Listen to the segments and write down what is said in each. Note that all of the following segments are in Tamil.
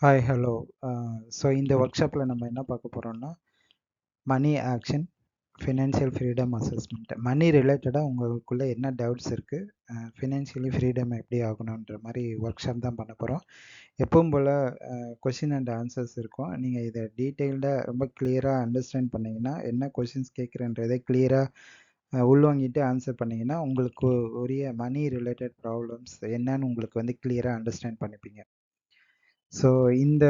Hi, hello. ஸோ இந்த ஒர்க்ஷாப்பில் நம்ம என்ன பார்க்க போகிறோம்னா, மணி ஆக்ஷன், ஃபினான்ஷியல் ஃப்ரீடம் அசஸ்மெண்ட். மணி ரிலேட்டடாக உங்களுக்குள்ளே என்ன டவுட்ஸ் இருக்குது, ஃபினான்ஷியலி ஃப்ரீடம் எப்படி ஆகணுன்ற மாதிரி ஒர்க் ஷாப் தான் பண்ண போகிறோம். எப்பவும் போல் கொஷின் அண்ட் ஆன்சர்ஸ் இருக்கும். நீங்கள் இதை டீட்டெயில்டாக ரொம்ப கிளியராக அண்டர்ஸ்டாண்ட் பண்ணிங்கன்னா, என்ன கொஷின்ஸ் கேட்குறன்றதை கிளியராக உள்வாங்கிட்டு ஆன்சர் பண்ணிங்கன்னா, உங்களுக்கு உரிய மணி ரிலேட்டட் ப்ராப்ளம்ஸ் என்னன்னு உங்களுக்கு வந்து கிளியராக அண்டர்ஸ்டாண்ட் பண்ணிப்பீங்க. ஸோ இந்த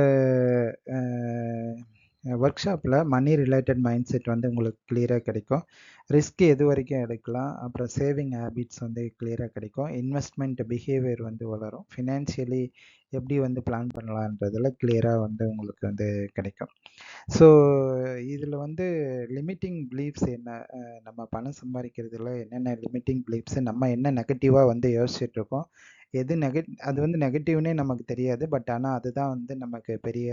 ஒர்க் ஷாப்பில் மணி ரிலேட்டட் மைண்ட் செட் வந்து உங்களுக்கு கிளியராக கிடைக்கும். ரிஸ்க் எது வரைக்கும் எடுக்கலாம், அப்புறம் சேவிங் ஹேபிட்ஸ் வந்து கிளியராக கிடைக்கும். இன்வெஸ்ட்மெண்ட் பிஹேவியர் வந்து வளரும். ஃபினான்ஷியலி எப்படி வந்து பிளான் பண்ணலான்றதில் கிளியராக வந்து உங்களுக்கு வந்து கிடைக்கும். ஸோ இதில் வந்து லிமிட்டிங் பிலீஃப்ஸ் என்ன, நம்ம பணம் சம்பாதிக்கிறதுல என்னென்ன லிமிட்டிங் பிலீஃப்ஸு, நம்ம என்ன நெகட்டிவாக வந்து யோசிச்சுட்ருக்கோம், எது அது வந்து நெகட்டிவ்னே நமக்கு தெரியாது. பட் ஆனால் அதுதான் வந்து நமக்கு பெரிய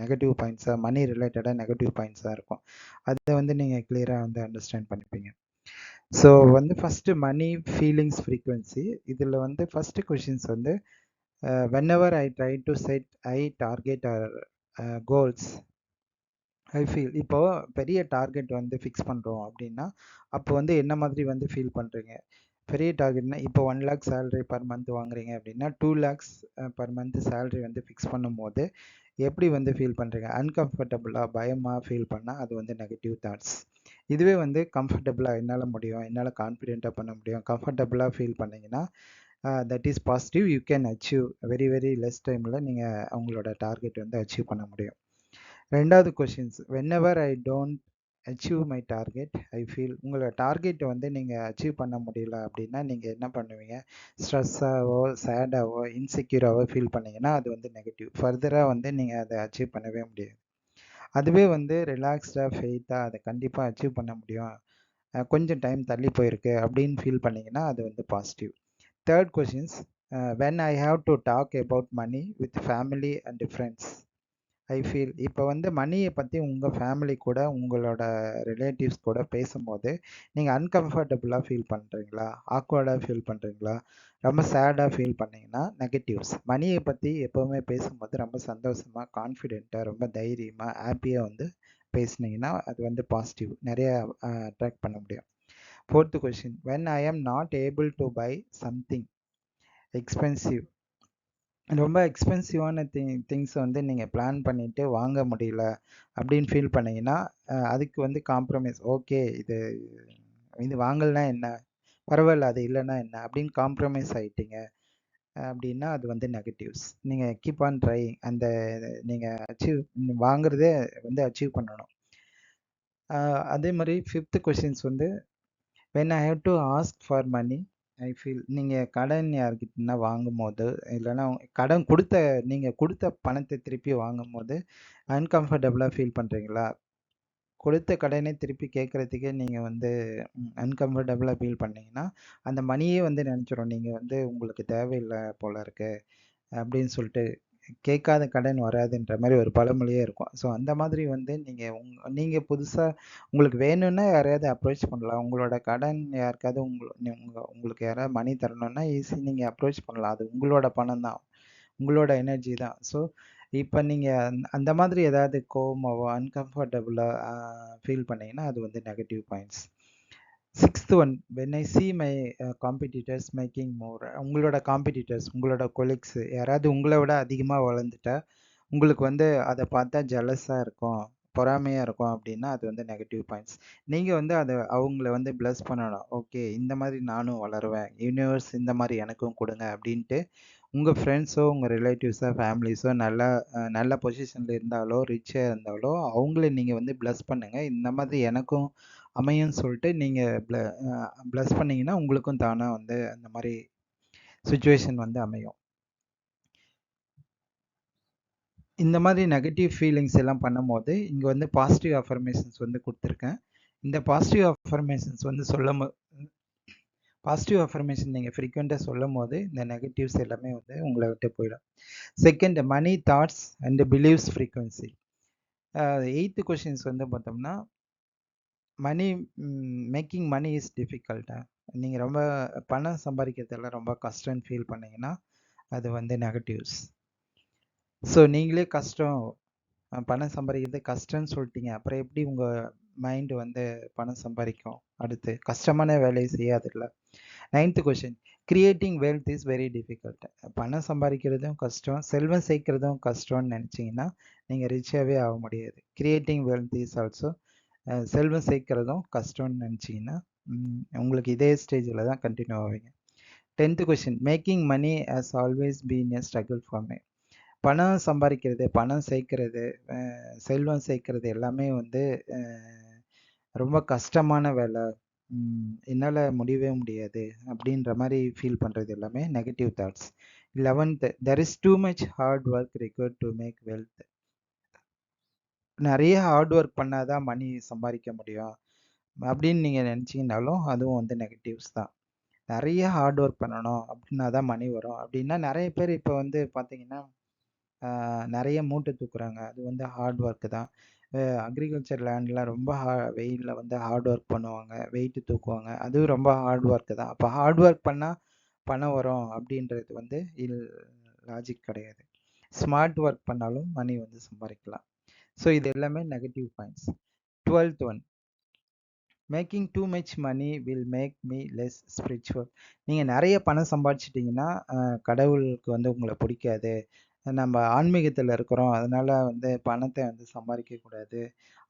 நெகட்டிவ் பாயிண்ட்ஸாக, மணி ரிலேட்டடாக நெகட்டிவ் பாயிண்ட்ஸாக இருக்கும். அதை வந்து நீங்கள் கிளியராக வந்து அண்டர்ஸ்டாண்ட் பண்ணிப்பீங்க. ஸோ வந்து ஃபஸ்ட்டு மணி ஃபீலிங்ஸ் ஃப்ரீக்வன்சி. இதில் வந்து ஃபஸ்ட்டு கொஷின்ஸ் வந்து whenever I try to set a target or goals I feel. இப்போது பெரிய டார்கெட் வந்து ஃபிக்ஸ் பண்ணுறோம் அப்படின்னா, அப்போ வந்து என்ன மாதிரி வந்து ஃபீல் பண்ணுறீங்க? பெரிய டார்கெட்னா இப்போ 1,00,000 சேலரி பர் மந்த் வாங்குறீங்க அப்படின்னா 2,00,000 பர் மந்த் சேலரி வந்து ஃபிக்ஸ் பண்ணும்போது எப்படி வந்து ஃபீல் பண்ணுறீங்க? அன்கம்ஃபர்டபுளாக, பயமாக ஃபீல் பண்ணால் அது வந்து நெகட்டிவ் தாட்ஸ். இதுவே வந்து கம்ஃபர்டபுளாக என்னால் முடியும், என்னால் கான்ஃபிடென்ட்டாக பண்ண முடியும், கம்ஃபர்டபுளாக ஃபீல் பண்ணிங்கன்னா that is positive. You can achieve very very less டைமில் நீங்கள் உங்களோட டார்கெட் வந்து அச்சீவ் பண்ண முடியும். ரெண்டாவது questions, whenever I don't achieve my target I feel. உங்களோட டார்கெட்டை வந்து நீங்கள் அச்சீவ் பண்ண முடியல அப்படின்னா நீங்கள் என்ன பண்ணுவீங்க? ஸ்ட்ரெஸ்ஸாகவோ, சேடாகவோ, இன்செக்யூராகவோ ஃபீல் பண்ணிங்கன்னா அது வந்து நெகட்டிவ். ஃபர்தராக வந்து நீங்கள் அதை அச்சீவ் பண்ணவே முடியாது. அதுவே வந்து ரிலாக்ஸ்டாக, ஃபெய்த்தாக அதை கண்டிப்பாக அச்சீவ் பண்ண முடியும், கொஞ்சம் டைம் தள்ளி போயிருக்கு அப்படின்னு ஃபீல் பண்ணிங்கன்னா அது வந்து positive. Third questions, when I have to talk about money with family and friends I feel. இப்போ வந்து மணியை பற்றி உங்கள் ஃபேமிலி கூட, உங்களோட ரிலேட்டிவ்ஸ் கூட பேசும்போது நீங்கள் அன்கம்ஃபர்டபுளாக ஃபீல் பண்ணுறீங்களா, ஆக்வர்டாக ஃபீல் பண்ணுறீங்களா, ரொம்ப சேடாக ஃபீல் பண்ணீங்கன்னா நெகட்டிவ்ஸ். மணியை பற்றி எப்போவுமே பேசும்போது ரொம்ப சந்தோஷமாக, கான்ஃபிடென்ட்டாக, ரொம்ப தைரியமாக, ஹாப்பியாக வந்து பேசுனீங்கன்னா அது வந்து பாசிட்டிவ். நிறைய அட்ராக்ட் பண்ண முடியும். Fourth question, when I am not able to buy something expensive. ரொம்ப எக்ஸ்பென்சிவான திங்ஸ் வந்து நீங்கள் பிளான் பண்ணிவிட்டு வாங்க முடியல அப்படின்னு ஃபீல் பண்ணீங்கன்னா அதுக்கு வந்து காம்ப்ரமைஸ். ஓகே, இது இது வாங்கலைன்னா என்ன, பரவாயில்ல, அது இல்லைன்னா என்ன அப்படின்னு காம்ப்ரமைஸ் ஆகிட்டீங்க அப்படின்னா அது வந்து நெகட்டிவ்ஸ். நீங்கள் கீப் ஆன் ட்ரை, அந்த நீங்கள் அச்சீவ் வாங்குறதே வந்து அச்சீவ் பண்ணணும். அதே மாதிரி ஃபிஃப்த்து கொஷின்ஸ் வந்து when I have to ask for money I feel. நீங்கள் கடன் யார்கிட்டனா வாங்கும்போது, இல்லைன்னா கடன் நீங்கள் கொடுத்த பணத்தை திருப்பி வாங்கும்போது அன்கம்ஃபர்டபுளாக ஃபீல் பண்ணுறீங்களா? கொடுத்த கடனே திருப்பி கேட்குறதுக்கே நீங்கள் வந்து அன்கம்ஃபர்டபுளாக ஃபீல் பண்ணீங்கன்னா அந்த மணியே வந்து நினச்சிரும் நீங்கள் வந்து உங்களுக்கு தேவையில்லை போல இருக்கு அப்படின்னு சொல்லிட்டு. கேட்காத கடன் வராதுன்ற மாதிரி ஒரு பழமொழியே இருக்கும். ஸோ அந்த மாதிரி வந்து நீங்கள் புதுசாக உங்களுக்கு வேணும்னா யாரையாவது அப்ரோச் பண்ணலாம். உங்களோட கடன் யாருக்காவது உங்களுக்கு யாராவது மணி தரணும்னா ஈஸி, நீங்கள் அப்ரோச் பண்ணலாம். அது உங்களோட பணம் தான், உங்களோட எனர்ஜி தான். ஸோ இப்போ நீங்கள் அந்த மாதிரி ஏதாவது கோவமாவோ அன்கம்ஃபர்டபுளாக ஃபீல் பண்ணீங்கன்னா அது வந்து negative points. Sixth one, when I see my competitors making மோர். உங்களோட காம்படிட்டர்ஸ், உங்களோட கொலீக்ஸ் யாராவது உங்களை விட அதிகமாக வளர்ந்துட்டா உங்களுக்கு வந்து அதை பார்த்தா ஜெலஸாக இருக்கும், பொறாமையாக இருக்கும் அப்படின்னா அது வந்து நெகட்டிவ் பாயிண்ட்ஸ். நீங்கள் வந்து அதை அவங்கள வந்து ப்ளஸ் பண்ணணும். ஓகே, இந்த மாதிரி நானும் வளருவேன், யூனிவர்ஸ் இந்த மாதிரி எனக்கும் கொடுங்க அப்படின்ட்டு உங்கள் ஃப்ரெண்ட்ஸோ, உங்கள் ரிலேட்டிவ்ஸோ, ஃபேமிலிஸோ நல்ல பொசிஷனில் இருந்தாலோ, ரிச்சாக இருந்தாலோ அவங்கள நீங்கள் வந்து ப்ளஸ் பண்ணுங்கள். இந்த மாதிரி எனக்கும் அமையும்னு சொல்லிட்டு நீங்கள் ப்ளஸ் பண்ணிங்கன்னா உங்களுக்கும் தானாக வந்து அந்த மாதிரி சுச்சுவேஷன் வந்து அமையும். இந்த மாதிரி நெகட்டிவ் ஃபீலிங்ஸ் எல்லாம் பண்ணும்போது இங்கே வந்து பாசிட்டிவ் அஃபர்மேஷன்ஸ் வந்து கொடுத்துருக்கேன். இந்த பாசிட்டிவ் அஃபர்மேஷன்ஸ் வந்து பாசிட்டிவ் அஃபர்மேஷன் நீங்கள் ஃப்ரீக்வெண்ட்டாக சொல்லும் போது இந்த நெகட்டிவ்ஸ் எல்லாமே வந்து உங்களை விட்டு போயிடும். Second, money thoughts and beliefs frequency. Eighth questions வந்து பார்த்தோம்னா, மணி மேக்கிங் மணி இஸ் டிஃபிகல்ட்டா. நீங்கள் ரொம்ப பணம் சம்பாதிக்கிறதெல்லாம் ரொம்ப கஷ்டம்னு ஃபீல் பண்ணீங்கன்னா அது வந்து நெகட்டிவ்ஸ். ஸோ நீங்களே கஷ்டம், பணம் சம்பாதிக்கிறது கஷ்டம்னு சொல்லிட்டீங்க, அப்புறம் எப்படி உங்கள் மைண்டு வந்து பணம் சம்பாதிக்கும்? அடுத்து கஷ்டமான வேலையை செய்யாதுல்ல. 9th question, creating wealth is very difficult. பணம் சம்பாதிக்கிறதும் கஷ்டம், செல்வம் சேர்க்கிறதும் கஷ்டம்னு நினச்சிங்கன்னா நீங்கள் ரிச்சாகவே ஆக முடியாது. கிரியேட்டிங் வெல்த் இஸ் ஆல்சோ, செல்வம் சேர்க்கிறதும் கஷ்டம்னு நினச்சிங்கன்னா உங்களுக்கு இதே ஸ்டேஜில் தான் கண்டினியூ ஆவீங்க. 10th question, making money has always been a struggle for me. பணம் சம்பாதிக்கிறது, பணம் சேர்க்கிறது, செல்வம் சேர்க்கிறது எல்லாமே வந்து ரொம்ப கஷ்டமான வேலை, என்னால் முடியவே முடியாது அப்படின்ற மாதிரி ஃபீல் பண்ணுறது எல்லாமே negative thoughts. 11th, there is too much hard work required to make wealth. நிறைய ஹார்ட் ஒர்க் பண்ணாதான் மணி சம்பாதிக்க முடியும் அப்படின்னு நீங்கள் நினச்சிங்கனாலும் அதுவும் வந்து நெகட்டிவ்ஸ் தான். நிறைய ஹார்ட் ஒர்க் பண்ணணும் அப்படின்னா தான் மணி வரும் அப்படின்னா, நிறைய பேர் இப்போ வந்து பார்த்தீங்கன்னா நிறைய மூட்டை தூக்குறாங்க, அது வந்து ஹார்ட் ஒர்க்கு தான். அக்ரிகல்ச்சர் லேண்டில் ரொம்ப வெயிலில் வந்து ஹார்ட் ஒர்க் பண்ணுவாங்க, வெயிட்டு தூக்குவாங்க, அதுவும் ரொம்ப ஹார்ட் ஒர்க்கு தான். அப்போ ஹார்ட் ஒர்க் பண்ணால் பணம் வரும் அப்படின்றது வந்து லாஜிக் கிடையாது. ஸ்மார்ட் ஒர்க் பண்ணாலும் மணி வந்து சம்பாதிக்கலாம். ஸோ இது எல்லாமே negative points. 12th one, making too much money will make me less spiritual. நீங்கள் நிறைய பணம் சம்பாதிச்சிட்டிங்கன்னா கடவுளுக்கு வந்து உங்களை பிடிக்காது, நம்ம ஆன்மீகத்தில் இருக்கிறோம் அதனால வந்து பணத்தை வந்து சம்பாதிக்கக்கூடாது,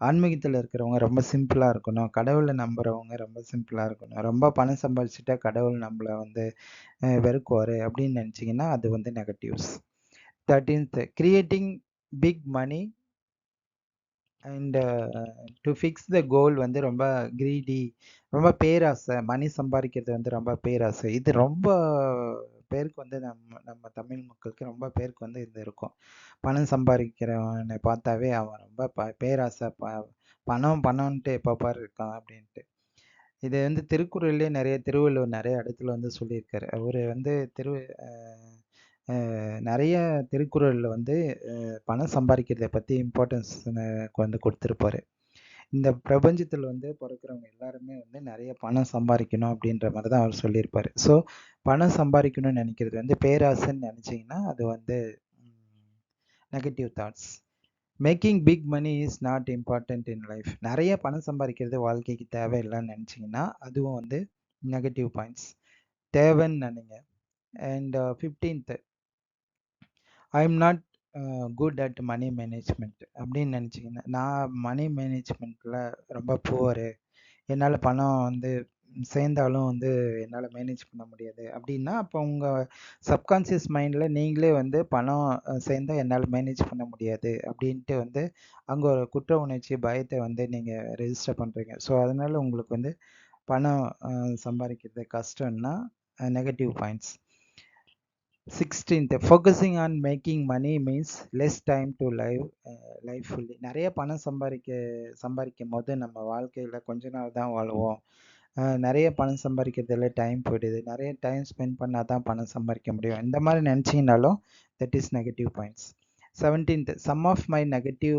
ஆன்மீகத்தில் இருக்கிறவங்க ரொம்ப சிம்பிளாக இருக்கணும், கடவுளை நம்புகிறவங்க ரொம்ப சிம்பிளாக இருக்கணும், ரொம்ப பணம் சம்பாதிச்சிட்டா கடவுள் நம்மளை வந்து வெறுக்குவார் அப்படின்னு நினச்சிங்கன்னா அது வந்து negatives. 13th, creating big money and to fix the goal வந்து ரொம்ப கிரீடி, ரொம்ப பேராசை, மணி சம்பாதிக்கிறது வந்து ரொம்ப பேராசை. இது ரொம்ப பேருக்கு வந்து நம்ம நம்ம தமிழ் மக்களுக்கு ரொம்ப பேருக்கு வந்து இது இருக்கும். பணம் சம்பாதிக்கிறவனை பார்த்தாவே அவன் ரொம்ப பேராசை, பணம் பணம்ன்ட்டு எப்போ பாரு இருக்கான் அப்படின்ட்டு. இது வந்து திருக்குறள்லேயே நிறைய, திருவள்ளுவர் நிறைய இடத்துல வந்து சொல்லியிருக்காரு. அவர் வந்து நிறைய திருக்குறளில் வந்து பணம் சம்பாதிக்கிறத பற்றி இம்பார்ட்டன்ஸ் வந்து கொடுத்துருப்பாரு. இந்த பிரபஞ்சத்தில் வந்து பிறக்கிறவங்க எல்லாருமே வந்து நிறைய பணம் சம்பாதிக்கணும் அப்படின்ற மாதிரி தான் அவர் சொல்லியிருப்பார். ஸோ பணம் சம்பாதிக்கணும்னு நினைக்கிறது வந்து பேராசைன்னு நினச்சிங்கன்னா அது வந்து negative thoughts. Making big money is not important in life. நிறைய பணம் சம்பாதிக்கிறது வாழ்க்கைக்கு தேவையில்லைன்னு நினச்சிங்கன்னா அதுவும் வந்து நெகட்டிவ் பாயிண்ட்ஸ். தேவைன்னு நினைங்க. And 15th, I am not good at money management அப்படின்னு நினச்சிங்கன்னா, நான் மணி மேனேஜ்மெண்ட்டில் ரொம்ப புவரு, என்னால் பணம் வந்து சேர்ந்தாலும் வந்து என்னால் மேனேஜ் பண்ண முடியாது அப்படின்னா, அப்போ உங்கள் சப்கான்ஷியஸ் மைண்டில் நீங்களே வந்து பணம் சேர்ந்தால் என்னால் மேனேஜ் பண்ண முடியாது அப்படின்ட்டு வந்து அங்கே ஒரு குற்ற உணர்ச்சி, பயத்தை வந்து நீங்கள் ரெஜிஸ்டர் பண்ணுறீங்க. ஸோ அதனால் உங்களுக்கு வந்து பணம் சம்பாதிக்கிறது கஷ்டம்னா negative points. 16th, focusing on making money means less time to live fully. நிறைய பணம் சம்பாதிக்கும் போது நம்ம வாழ்க்கையில் கொஞ்ச நாள் தான் வாழ்வோம். நிறைய பணம் சம்பாதிக்கிறதுல டைம் போயிடுது, நிறைய டைம் ஸ்பெண்ட் பண்ணால் தான் பணம் சம்பாதிக்க முடியும், இந்த மாதிரி நினச்சிங்கனாலும் that is negative points. 17th, some of my negative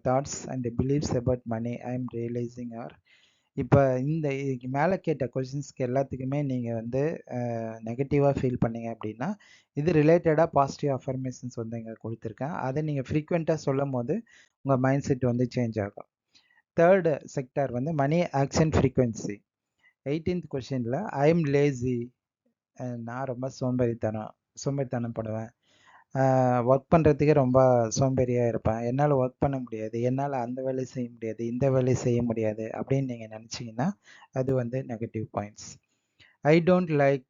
thoughts and beliefs about money I am realizing are. இப்போ இந்த இதுக்கு மேலே கேட்ட கொஷின்ஸ்க்கு எல்லாத்துக்குமே நீங்கள் வந்து நெகட்டிவாக ஃபீல் பண்ணீங்க அப்படின்னா இது ரிலேட்டடாக பாசிட்டிவ் அஃபர்மேஷன்ஸ் வந்து இங்கே கொடுத்துருக்கேன். அதை நீங்கள் ஃப்ரீக்வெண்ட்டாக சொல்லும் போது உங்கள் மைண்ட் செட் வந்து சேஞ்ச் ஆகும். தேர்டு செக்டார் வந்து மணி ஆக்ஷன் ஃப்ரீக்வன்சி. 18th கொஷினில் ஐ எம் லேசி, நான் ரொம்ப சோம்பேறித்தனப்படுவேன், ஒர்க் பண்ணுறதுக்கே ரொம்ப சோம்பேறியாக இருப்பேன், என்னால் ஒர்க் பண்ண முடியாது, என்னால் அந்த வேலை செய்ய முடியாது, இந்த வேலை செய்ய முடியாது அப்படின்னு நீங்கள் நினச்சிங்கன்னா அது வந்து negative points. I don't like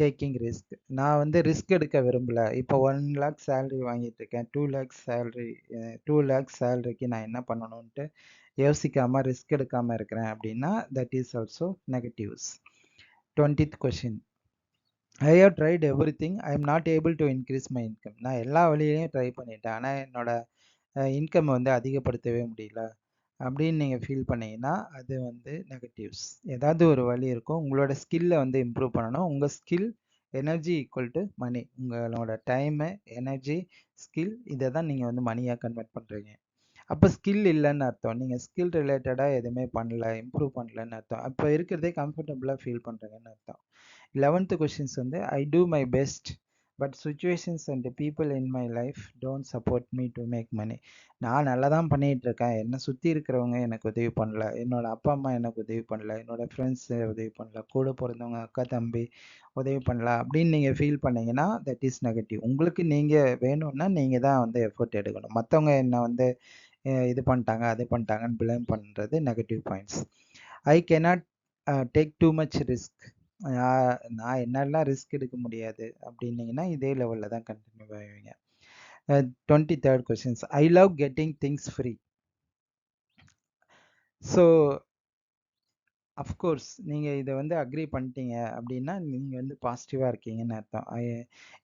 taking risk. நான் வந்து ரிஸ்க் எடுக்க விரும்பலை. இப்போ 1 lakh சேலரி வாங்கிட்டு இருக்கேன், 2 lakhs சேலரிக்கு நான் என்ன பண்ணணுன்ட்டு யோசிக்காமல் ரிஸ்க் எடுக்காமல் இருக்கிறேன் அப்படின்னா that is also negatives. 20th question, I have tried everything, I am not able to increase my income. நான் எல்லா வழியிலையும் ட்ரை பண்ணிட்டேன், ஆனால் என்னோட இன்கம் வந்து அதிகப்படுத்தவே முடியல அப்படின்னு நீங்கள் ஃபீல் பண்ணீங்கன்னா அது வந்து நெகட்டிவ்ஸ். ஏதாவது ஒரு வழி இருக்கும், உங்களோட ஸ்கில்லை வந்து இம்ப்ரூவ் பண்ணணும். உங்கள் ஸ்கில் எனர்ஜி ஈக்குவல் டு மணி. உங்களோட டைமு, எனர்ஜி, ஸ்கில் இதை தான் நீங்கள் வந்து மணியாக கன்வெர்ட் பண்ணுறீங்க. அப்போ ஸ்கில் இல்லைன்னு அர்த்தம், நீங்கள் ஸ்கில் ரிலேட்டடாக எதுவுமே பண்ணல, இம்ப்ரூவ் பண்ணலன்னு அர்த்தம். அப்போ இருக்கிறதே கம்ஃபர்டபுளாக ஃபீல் பண்ணுறீங்கன்னு அர்த்தம். 11th கொஷின்ஸ் வந்து I do my best but situations and people in my life don't support me to make money. நான் நல்லா தான் பண்ணிகிட்டு இருக்கேன், என்னை சுற்றி இருக்கிறவங்க எனக்கு உதவி பண்ணல, என்னோட அப்பா அம்மா எனக்கு உதவி பண்ணல, என்னோட ஃப்ரெண்ட்ஸ் உதவி பண்ணல, கூட பிறந்தவங்க அக்கா தம்பி உதவி பண்ணல அப்படின்னு நீங்கள் ஃபீல் பண்ணீங்கன்னா தட் இஸ் நெகட்டிவ். உங்களுக்கு நீங்கள் வேணும்னா நீங்கள் தான் வந்து எஃபர்ட் எடுக்கணும். மற்றவங்க என்னை வந்து இது பண்ணிட்டாங்க அது பண்ணிட்டாங்கன்னு பிளேம் பண்ணுறது negative points. I cannot take too much risk. நான் என்னெல்லாம் ரிஸ்க் எடுக்க முடியாது அப்படின்னீங்கன்னா இதே லெவலில் தான் கண்டினியூ ஆவீங்க. 23rd questions. I love getting things free. So of course நீங்கள் இதை வந்து அக்ரி பண்ணிட்டீங்க அப்படின்னா நீங்கள் வந்து பாசிட்டிவாக இருக்கீங்கன்னு அர்த்தம்.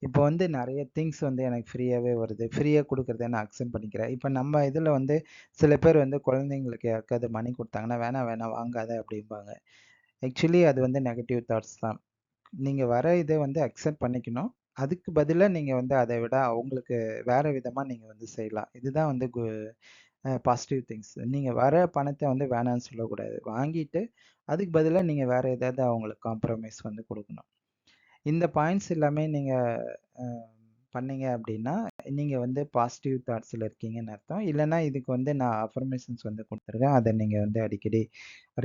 இப்போ வந்து நிறைய திங்ஸ் வந்து எனக்கு ஃப்ரீயாகவே வருது, ஃப்ரீயாக கொடுக்குறத நான் அக்செப்ட் பண்ணிக்கிறேன். இப்போ நம்ம இதில் வந்து சில பேர் வந்து குழந்தைங்களுக்கு யாருக்காவது மணி கொடுத்தாங்கன்னா வேணாம் வேணாம் வாங்காத அப்படிம்பாங்க. ஆக்சுவலி அது வந்து நெகட்டிவ் தாட்ஸ் தான். நீங்கள் வர இதை வந்து அக்செப்ட் பண்ணிக்கணும். அதுக்கு பதிலாக நீங்கள் வந்து அதை விட அவங்களுக்கு வேறு விதமாக நீங்கள் வந்து செய்யலாம். இதுதான் வந்து பாசிட்டிவ் திங்ஸ். நீங்கள் வர பணத்தை வந்து வேணான்னு சொல்லக்கூடாது, வாங்கிட்டு அதுக்கு பதிலாக நீங்கள் வேறு ஏதாவது அவங்களுக்கு காம்ப்ரமைஸ் வந்து கொடுக்கணும். இந்த பாயிண்ட்ஸ் எல்லாமே நீங்கள் பண்ணீங்க அப்படின்னா நீங்கள் வந்து பாசிட்டிவ் தாட்ஸில் இருக்கீங்கன்னு அர்த்தம். இல்லைன்னா இதுக்கு வந்து நான் அஃபர்மேஷன்ஸ் வந்து கொடுத்துருக்கேன், அதை நீங்கள் வந்து அடிக்கடி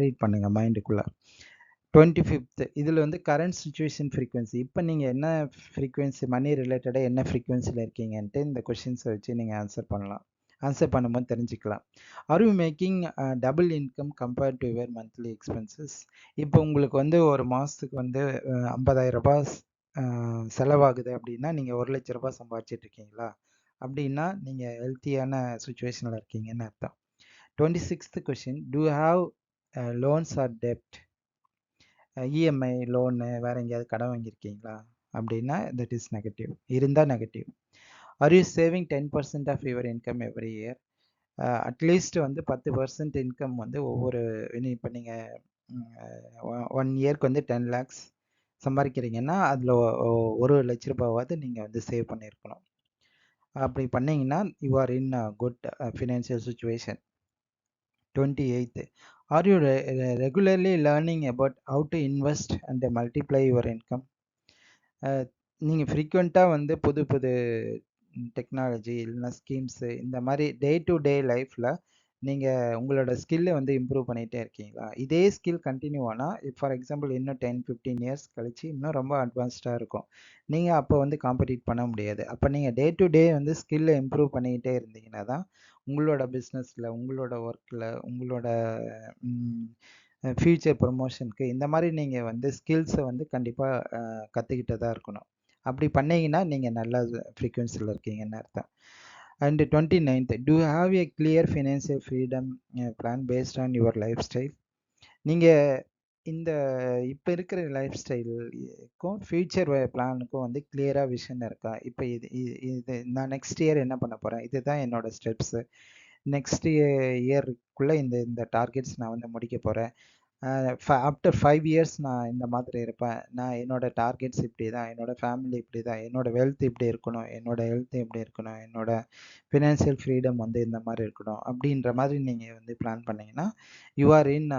ரீட் பண்ணுங்கள் மைண்டுக்குள்ளே. 25th இதில் வந்து கரண்ட் சுச்சுவேஷன் ஃப்ரீக்வன்சி. இப்போ நீங்கள் என்ன ஃப்ரீக்வன்சி மணி ரிலேட்டடாக என்ன ஃப்ரீக்வன்சியில் இருக்கீங்கன்ட்டு இந்த கொஷின்ஸை வச்சு நீங்கள் ஆன்சர் பண்ணலாம். ஆன்சர் பண்ணும்போது தெரிஞ்சுக்கலாம். Are you making double income compared to your monthly expenses? இப்போ உங்களுக்கு வந்து ஒரு மாதத்துக்கு வந்து 50,000 ரூபாய் செலவாகுது அப்படின்னா நீங்கள் 1,00,000 ரூபாய் சம்பாதிச்சிட்டு இருக்கீங்களா அப்படின்னா நீங்கள் ஹெல்த்தியான சுச்சுவேஷனில் இருக்கீங்கன்னு அர்த்தம். 26th question. Do have loans or டெப்ட்? இஎம்ஐ லோனு வேறு எங்கேயாவது கடன் வாங்கியிருக்கீங்களா அப்படின்னா தட் இஸ் நெகட்டிவ், இருந்தால் நெகட்டிவ். Are you saving 10% of your income every year? At least வந்து 10% இன்கம் வந்து ஒவ்வொரு இப்போ நீங்கள் 1 இயர்க்கு வந்து 10 lakhs சம்பாதிக்கிறீங்கன்னா அதில் 1,00,000 ரூபாவாவது நீங்கள் வந்து சேவ் பண்ணியிருக்கணும். அப்படி பண்ணீங்கன்னா you are in good financial situation. 28th. Are you regularly learning about how to invest and multiply your income? நீங்கள் ஃப்ரீக்வெண்ட்டாக வந்து புது புது டெக்னாலஜி இல்லைன்னா ஸ்கீம்ஸு இந்த மாதிரி டே டு டே லைஃப்பில் நீங்கள் உங்களோட ஸ்கில்லை வந்து இம்ப்ரூவ் பண்ணிகிட்டே இருக்கீங்களா? இதே ஸ்கில் கண்டினியூ ஆனால் ஃபார் எக்ஸாம்பிள் இன்னும் 10-15 இயர்ஸ் கழிச்சு இன்னும் ரொம்ப அட்வான்ஸ்டாக இருக்கும். நீங்கள் அப்போ வந்து காம்படிட் பண்ண முடியாது. அப்போ நீங்கள் டே டு டே வந்து ஸ்கில்லை இம்ப்ரூவ் பண்ணிக்கிட்டே இருந்தீங்கன்னா தான் உங்களோட பிஸ்னஸில், உங்களோட ஒர்க்கில், உங்களோட ஃப்யூச்சர் ப்ரொமோஷனுக்கு இந்த மாதிரி நீங்கள் வந்து ஸ்கில்ஸை வந்து கண்டிப்பாக கற்றுக்கிட்டு தான் இருக்கணும். அப்படி பண்ணீங்கன்னா நீங்கள் நல்ல ஃப்ரீக்வன்சியில் இருக்கீங்கன்னு அர்த்தம். And 29th. Do have a clear financial freedom plan based on your lifestyle? நீங்கள் இந்த இப்போ இருக்கிற லைஃப் ஸ்டைலுக்கும் ஃப்யூச்சர் பிளானுக்கும் வந்து கிளியராக விஷன் இருக்கா? இப்போ இது நான் நெக்ஸ்ட் இயர் என்ன பண்ண போகிறேன், இதுதான் என்னோட ஸ்டெப்ஸு, நெக்ஸ்ட் இயருக்குள்ளே இந்த இந்த டார்கெட்ஸ் நான் வந்து முடிக்க போகிறேன், ஆஃப்டர் 5 இயர்ஸ் நான் இந்த மாதிரி இருப்பேன், நான் என்னோட டார்கெட்ஸ் இப்படி தான், என்னோட ஃபேமிலி இப்படி தான், என்னோட வெல்த் இப்படி இருக்கணும், என்னோட ஹெல்த் இப்படி இருக்கணும், என்னோட ஃபினான்ஷியல் ஃப்ரீடம் வந்து இந்த மாதிரி இருக்கணும் அப்படின்ற மாதிரி நீங்கள் வந்து பிளான் பண்ணிங்கன்னா you are in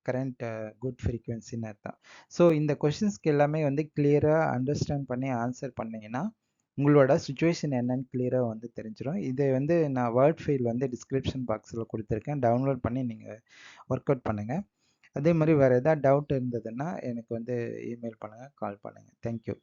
current good ஃப்ரீக்வன்சின்னு அர்த்தம். ஸோ இந்த கொஷின்ஸ்க்கு எல்லாமே வந்து கிளியராக அண்டர்ஸ்டாண்ட் பண்ணி ஆன்சர் பண்ணிங்கன்னா உங்களோட சுச்சுவேஷன் என்னன்னு கிளியராக வந்து தெரிஞ்சிடும். இதை வந்து நான் வேர்ட் ஃபைல் வந்து டிஸ்கிரிப்ஷன் பாக்ஸில் கொடுத்துருக்கேன், டவுன்லோட் பண்ணி நீங்கள் ஒர்க் அவுட் பண்ணுங்கள். அதே மாதிரி வேறு எதாவது டவுட் இருந்ததுன்னா எனக்கு வந்து இமெயில் பண்ணுங்கள், கால் பண்ணுங்கள். தேங்க்யூ.